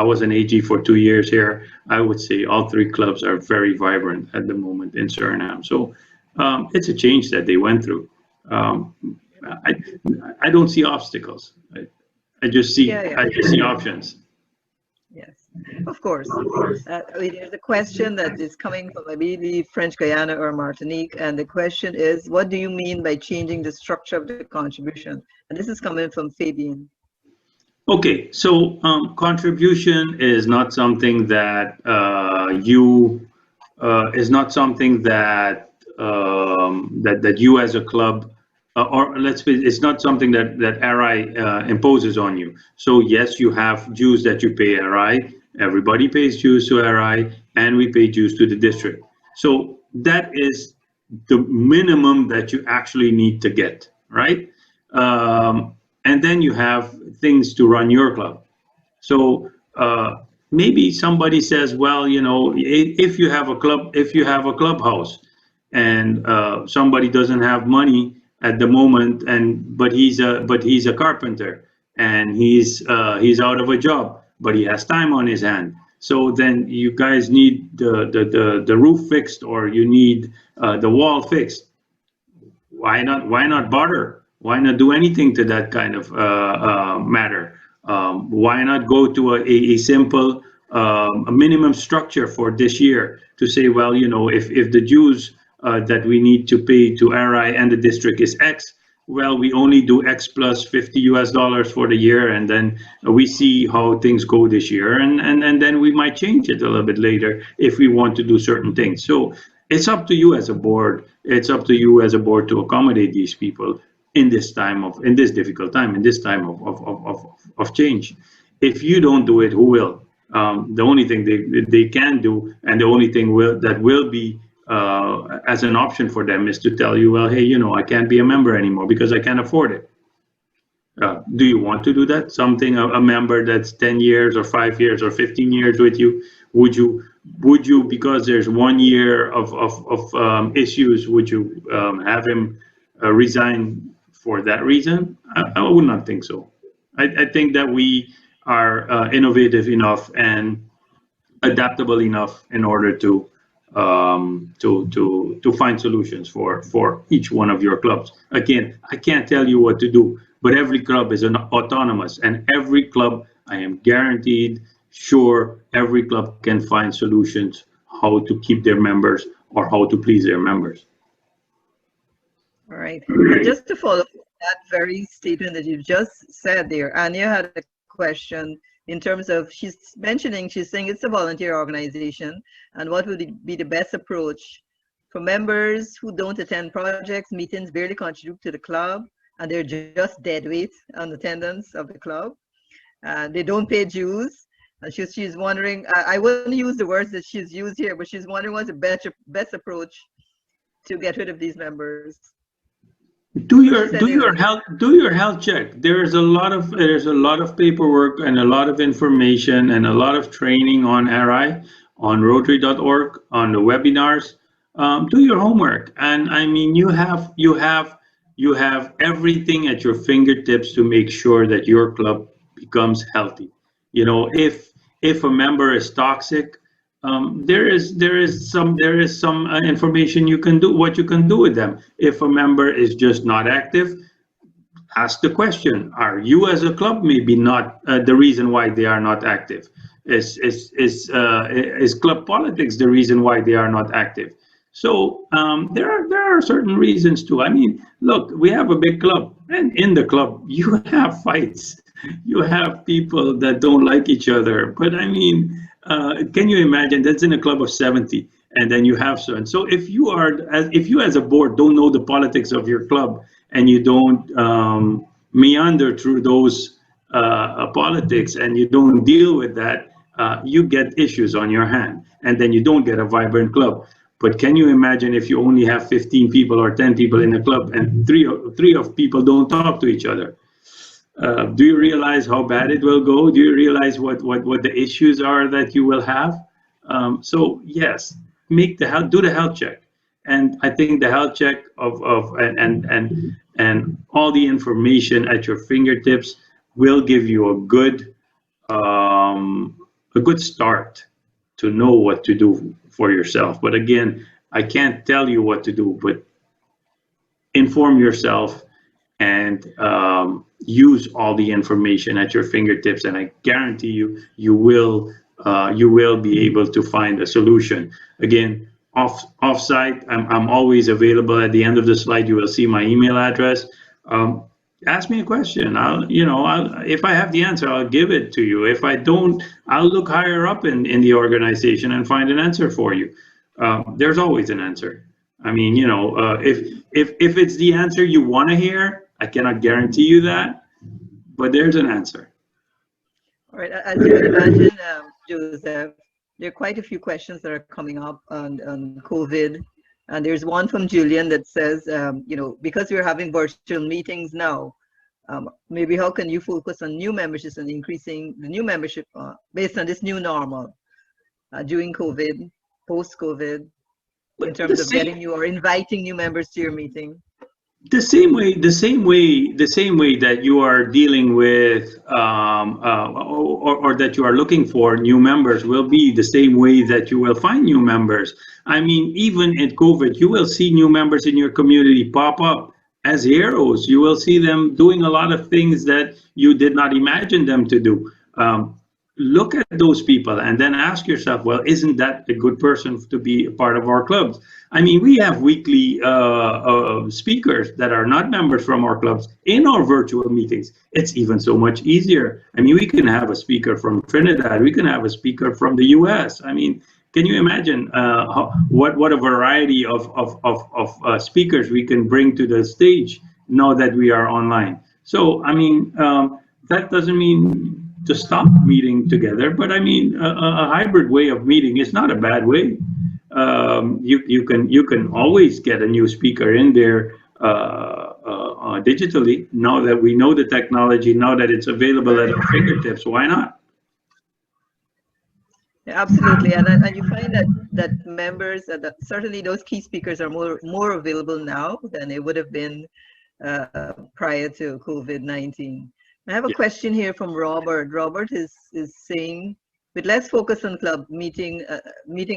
was an AG for 2 years here. I would say all three clubs are very vibrant at the moment in Suriname. So it's a change that they went through. I don't see obstacles. I just see options. Yes, of course. There's a question that is coming from, I believe, French Guiana or Martinique, and the question is, what do you mean by changing the structure of the contribution? And this is coming from Fabian. Okay, so contribution is not something that is not something that that you as a club, or let's say it's not something that RI imposes on you. So yes, you have dues that you pay RI. Everybody pays dues to RI, and we pay dues to the district. So that is the minimum that you actually need to get, right? And then you have things to run your club. So maybe somebody says, well, if you have a clubhouse, and somebody doesn't have money at the moment, but he's a carpenter, and he's out of a job, but he has time on his hand. So then you guys need the roof fixed, or you need the wall fixed. Why not barter? Why not do anything to that kind of matter? Why not go to a simple a minimum structure for this year to say, well, if the dues that we need to pay to RI and the district is X. Well, we only do X plus $50 for the year, and then we see how things go this year, and then we might change it a little bit later if we want to do certain things. So it's up to you as a board. It's up to you as a board to accommodate these people in this difficult time, in this time of change. If you don't do it, who will? The only thing they can do, and the only thing that will be as an option for them, is to tell you, well, hey, I can't be a member anymore because I can't afford it. Do you want to do that? A member that's 10 years or 5 years or 15 years with you, would you, because there's 1 year of issues, would you have him resign for that reason? I would not think so. I think that we are innovative enough and adaptable enough in order to find solutions for each one of your clubs. Again, I can't tell you what to do, but every club is autonomous, and every club, I am guaranteed sure, every club can find solutions how to keep their members or how to please their members. All right. And just to follow up that very statement that you just said there, Anya had a question in terms of, she's saying it's a volunteer organization, and what would be the best approach for members who don't attend projects, meetings, barely contribute to the club, and they're just dead weight on attendance of the club. They don't pay dues. And she's wondering, I wouldn't use the words that she's used here, but she's wondering what's the best approach to get rid of these members. Do your health check. There's a lot of paperwork and a lot of information and a lot of training on RI, on Rotary.org, on the webinars. Do your homework, and I mean, you have everything at your fingertips to make sure that your club becomes healthy. If a member is toxic, there is some information you can do, what you can do with them. If a member is just not active, ask the question: are you as a club maybe not the reason why they are not active? Is club politics the reason why they are not active? So there are certain reasons too. I mean, look, we have a big club, and in the club you have fights. You have people that don't like each other. But I mean, can you imagine that's in a club of 70, and then you have so. And so if you as a board don't know the politics of your club, and you don't meander through those politics, and you don't deal with that, you get issues on your hand, and then you don't get a vibrant club. But can you imagine if you only have 15 people or 10 people in a club, and three of people don't talk to each other? Do you realize how bad it will go? Do you realize what the issues are that you will have? So yes, do the health check, and I think the health check and all the information at your fingertips will give you a good start to know what to do for yourself. But again, I can't tell you what to do, but inform yourself and use all the information at your fingertips, and I guarantee you will be able to find a solution. Again, offsite, I'm always available. At the end of the slide, you will see my email address. Ask me a question. If I have the answer, I'll give it to you. If I don't, I'll look higher up in the organization and find an answer for you. There's always an answer. I mean, if it's the answer you want to hear, I cannot guarantee you that, but there's an answer. All right. As you can imagine, Joseph, there are quite a few questions that are coming up on COVID. And there's one from Julian that says, because we're having virtual meetings now, maybe how can you focus on new memberships and increasing the new membership based on this new normal during COVID, post-COVID, in terms of getting you or inviting new members to your meeting? The same way that you are dealing with or that you are looking for new members will be the same way that you will find new members. I mean, even in COVID, you will see new members in your community pop up as heroes. You will see them doing a lot of things that you did not imagine them to do. look at those people and then ask yourself, well, isn't that a good person to be a part of our clubs? I mean, we have weekly speakers that are not members from our clubs in our virtual meetings. It's even so much easier. I mean, we can have a speaker from Trinidad, we can have a speaker from the US. I mean, can you imagine what a variety of speakers we can bring to the stage now that we are online? So, I mean, that doesn't mean to stop meeting together, but I mean, a hybrid way of meeting is not a bad way. You can always get a new speaker in there digitally. Now that we know the technology, now that it's available at our fingertips, why not? Yeah, absolutely, and you find that members, certainly those key speakers are more available now than it would have been prior to COVID-19. I have a question here from Robert. Robert is saying, with less focus on club meeting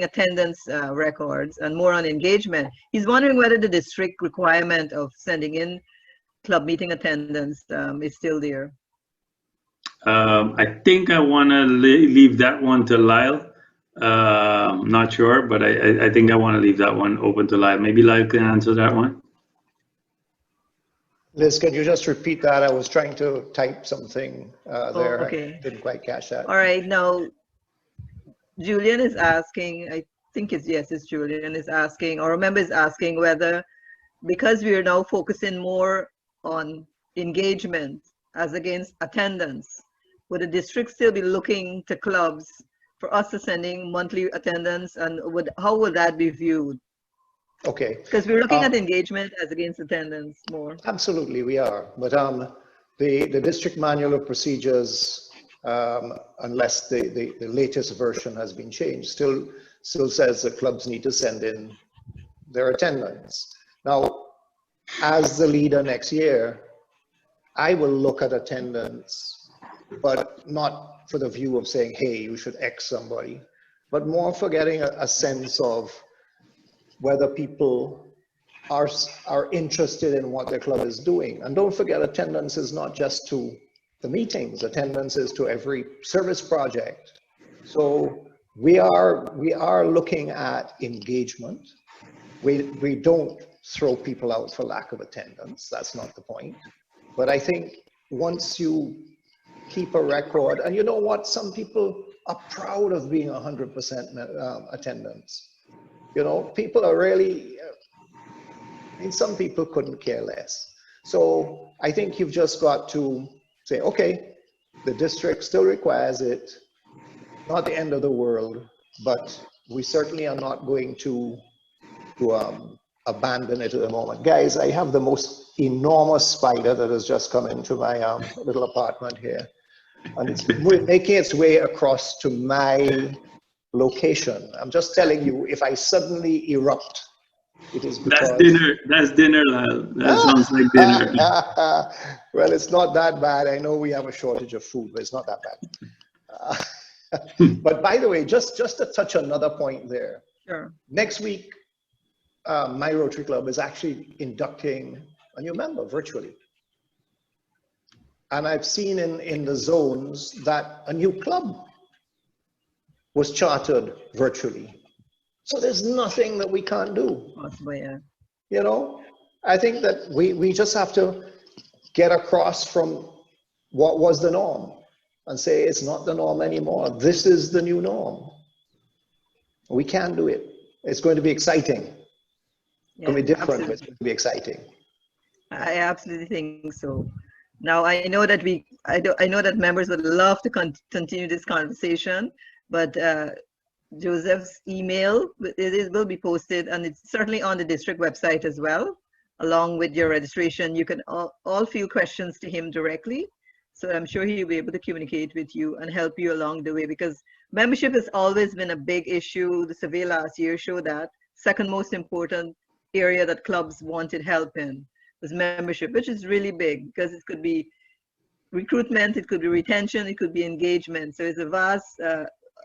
attendance records and more on engagement, he's wondering whether the district requirement of sending in club meeting attendance is still there. I think I want to leave that one to Lyle. I'm not sure, but I think I want to leave that one open to Lyle. Maybe Lyle can answer that one. Liz, can you just repeat that? I was trying to type something there. Okay. I didn't quite catch that. All right. Now, Julian is asking, I think it's Julian is asking, or a member is asking whether, because we are now focusing more on engagement as against attendance, would the district still be looking to clubs for us to sending monthly attendance, and how would that be viewed? Okay. Because we're looking at engagement as against attendance more. Absolutely, we are. But the district manual of procedures, unless the latest version has been changed, still says that clubs need to send in their attendance. Now, as the leader next year, I will look at attendance, but not for the view of saying, hey, you should X somebody, but more for getting a sense of whether people are interested in what their club is doing. And don't forget, attendance is not just to the meetings, attendance is to every service project. So we are looking at engagement. We don't throw people out for lack of attendance. That's not the point. But I think once you keep a record, and you know what, some people are proud of being 100% attendance. You know, people are really, I mean, some people couldn't care less. So I think you've just got to say, okay, the district still requires it, not the end of the world, but we certainly are not going to abandon it at the moment. Guys, I have the most enormous spider that has just come into my little apartment here. And it's making its way across to my location. I'm just telling you, if I suddenly erupt, it is because... That's dinner, Lyle. That sounds like dinner. Well, it's not that bad. I know we have a shortage of food, but it's not that bad. But by the way, just to touch another point there. Sure. Next week, my Rotary Club is actually inducting a new member virtually. And I've seen in the zones that a new club was chartered virtually. So there's nothing that we can't do. Possibly, yeah. You know, I think that we just have to get across from what was the norm and say it's not the norm anymore. This is the new norm. We can do it. It's going to be exciting. It's going to be different, but it's going to be exciting. I absolutely think so. Now, I know that I know that members would love to continue this conversation, but Joseph's email will be posted, and it's certainly on the district website as well. Along with your registration, you can all field questions to him directly. So I'm sure he'll be able to communicate with you and help you along the way, because membership has always been a big issue. The survey last year showed that second most important area that clubs wanted help in was membership, which is really big because it could be recruitment, it could be retention, it could be engagement. So it's a vast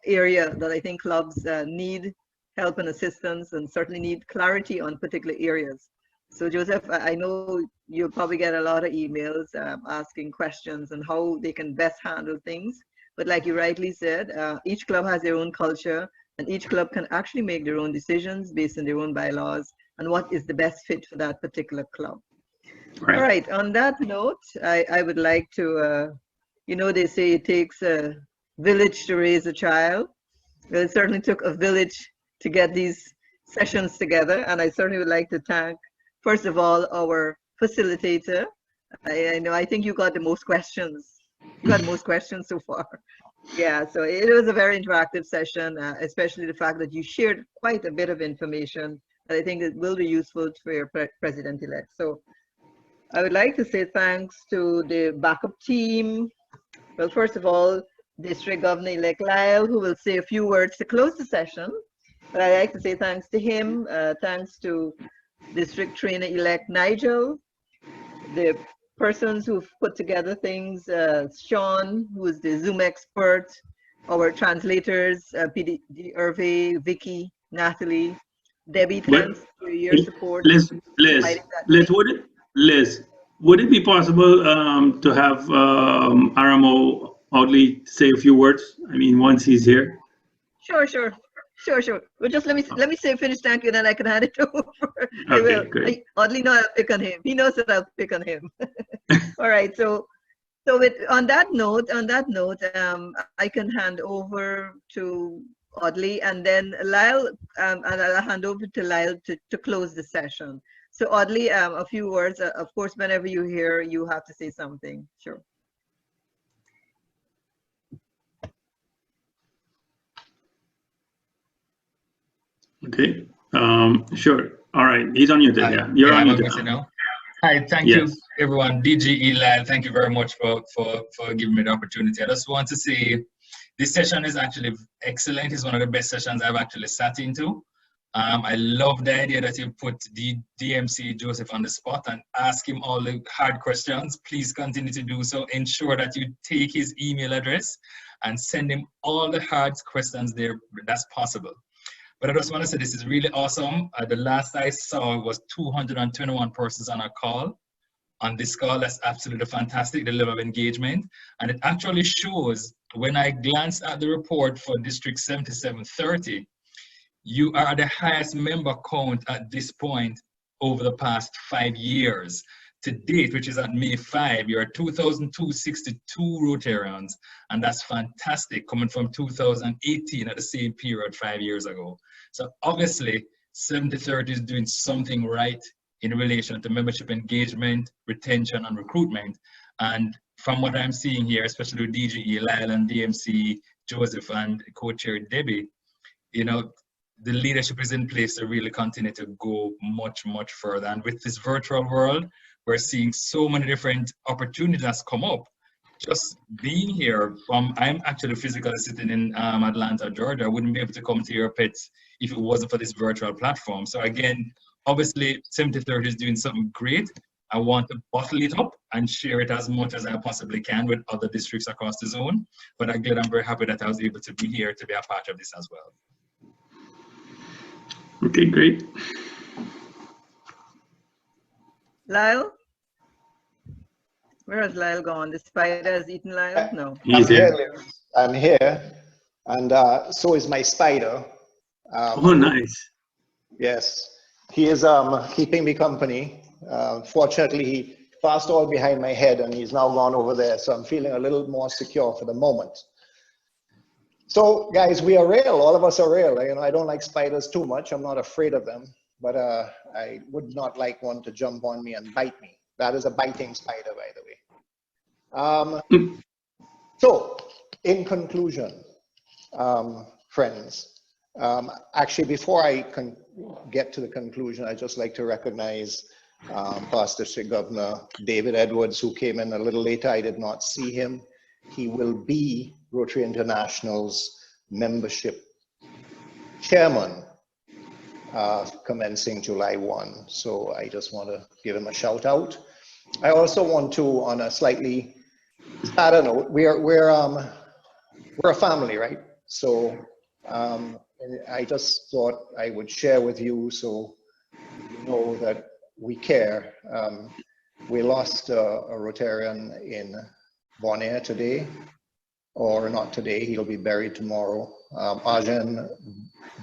area that I think clubs need help and assistance, and certainly need clarity on particular areas. So Joseph, I know you'll probably get a lot of emails asking questions on how they can best handle things But like you rightly said, each club has their own culture, and each club can actually make their own decisions based on their own bylaws and what is the best fit for that particular club. Right. All right, on that note, I would like to, you know, they say it takes a village to raise a child. Well, it certainly took a village to get these sessions together, and I certainly would like to thank, first of all, our facilitator. I know, I think you got the most questions. You got the most questions so far. Yeah, so it was a very interactive session, especially the fact that you shared quite a bit of information that I think it will be useful for your president-elect. So I would like to say thanks to the backup team. Well, first of all, District Governor-elect Lyle, who will say a few words to close the session. But I'd like to say thanks to him, thanks to District Trainer-elect Nigel, the persons who've put together things, Sean, who is the Zoom expert, our translators, PD Hervé, Vicky, Natalie, Debbie, But thanks for your support. Liz, Providing that Liz, link. Liz, would it be possible to have Aramo Audley say a few words? I mean, once he's here. Sure. Well, just let me say finish thank you, then I can hand it over. I Okay, will. great. Oddly, no, I'll pick on him. He knows that I'll pick on him. All right. So on that note, I can hand over to Audley, and then Lyle, and I'll hand over to Lyle to close the session. So Audley, a few words. Of course, whenever you're here, you have to say something. Sure. Okay. Sure. All right. He's unmuted. Yeah, you're yeah, unmuted now. Hi, thank you, everyone. DG Eli, thank you very much for giving me the opportunity. I just want to say this session is actually excellent. It's one of the best sessions I've actually sat into. I love the idea that you put the DMC Joseph on the spot and ask him all the hard questions. Please continue to do so. Ensure that you take his email address and send him all the hard questions there that's possible. But I just want to say this is really awesome. The last I saw was 221 persons on a call. On this call, that's absolutely fantastic, the level of engagement. And it actually shows, when I glanced at the report for District 7730, you are the highest member count at this point over the past 5 years. To date, which is at May 5, you're 2,262 Rotarians, and that's fantastic, coming from 2018 at the same period 5 years ago. So obviously, 7030 is doing something right in relation to membership engagement, retention, and recruitment. And from what I'm seeing here, especially with DGE, Lyle, and DMC, Joseph, and co-chair Debbie, you know, the leadership is in place to really continue to go much, much further. And with this virtual world, we're seeing so many different opportunities that's come up. Just being here I'm actually physically sitting in Atlanta, Georgia. I wouldn't be able to come to your pits if it wasn't for this virtual platform. So again, obviously 7030 is doing something great. I want to bottle it up and share it as much as I possibly can with other districts across the zone. But I'm very happy that I was able to be here to be a part of this as well. Okay, great. Lyle? Where has Lyle gone? The spider has eaten Lyle? No. He's here. I'm here, and so is my spider. Oh, nice. Yes, he is keeping me company. Fortunately, he passed all behind my head, and he's now gone over there, so I'm feeling a little more secure for the moment. So, guys, we are real. All of us are real. You know, I don't like spiders too much. I'm not afraid of them, but I would not like one to jump on me and bite me. That is a biting spider, by the way. So, in conclusion, friends, actually, before I get to the conclusion, I'd just like to recognize past District Governor David Edwards, who came in a little later. I did not see him. He will be Rotary International's membership chairman commencing July 1. So I just want to give him a shout out. I also want to, on a slightly sadder note, we're a family, right? So I just thought I would share with you so you know that we care. We lost a Rotarian in Bonaire today. or not today, he'll be buried tomorrow, Arjen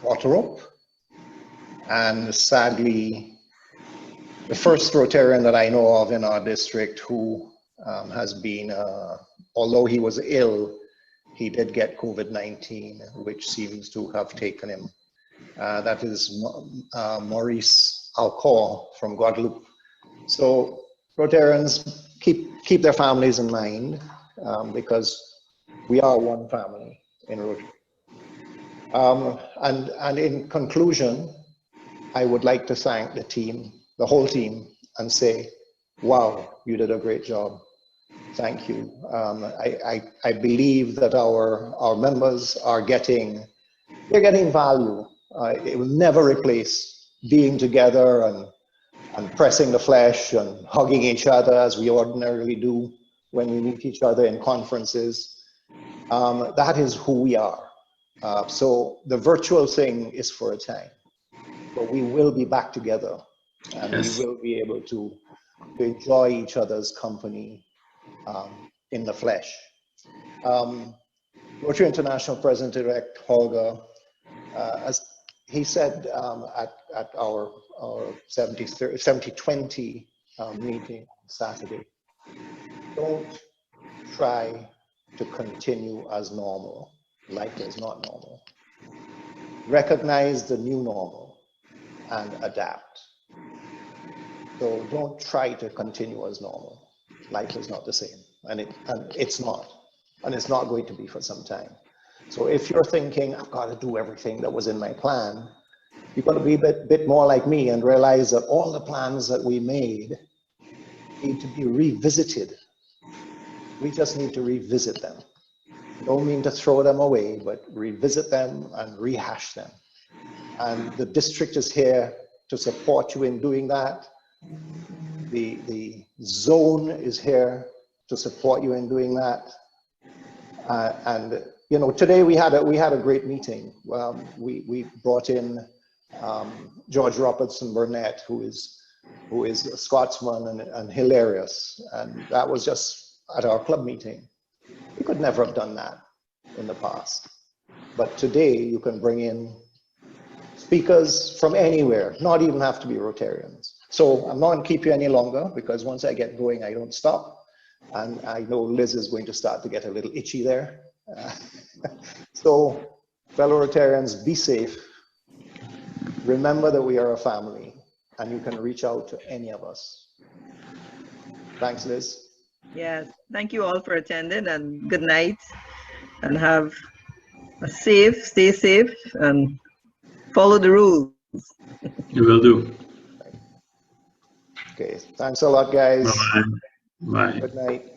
Botterup. And sadly, the first Rotarian that I know of in our district who has been, although he was ill, he did get COVID-19, which seems to have taken him. That is Maurice Alcor from Guadeloupe. So Rotarians, keep their families in mind, because we are one family in Rotary. And in conclusion, I would like to thank the team, the whole team, and say, wow, you did a great job. Thank you. I believe that our members are getting value. It will never replace being together and pressing the flesh and hugging each other as we ordinarily do when we meet each other in conferences. That is who we are. So the virtual thing is for a time, but we will be back together, and yes, we will be able to enjoy each other's company in the flesh. Rotary International President-elect Holger, as he said at our 70-20 meeting on Saturday, don't try to continue as normal. Life is not normal. Recognize the new normal and adapt. So don't try to continue as normal. Life is not the same, and it's not, and it's not going to be for some time. So if you're thinking, I've got to do everything that was in my plan, you've got to be a bit more like me and realize that all the plans that we made need to be revisited. We just need to revisit them. Don't mean to throw them away, but revisit them and rehash them. And the district is here to support you in doing that. The zone is here to support you in doing that. And you know, today we had a great meeting. We brought in George Robertson Burnett, who is a Scotsman and hilarious, and that was just at our club meeting. We could never have done that in the past, but today you can bring in speakers from anywhere, not even have to be Rotarians. So I'm not going to keep you any longer, because once I get going, I don't stop. And I know Liz is going to start to get a little itchy there. So fellow Rotarians, be safe. Remember that we are a family, and you can reach out to any of us. Thanks, Liz. Yes, thank you all for attending, and good night, and have a stay safe, and follow the rules. You will do. Okay, thanks a lot, guys. Bye-bye. Bye. Good night.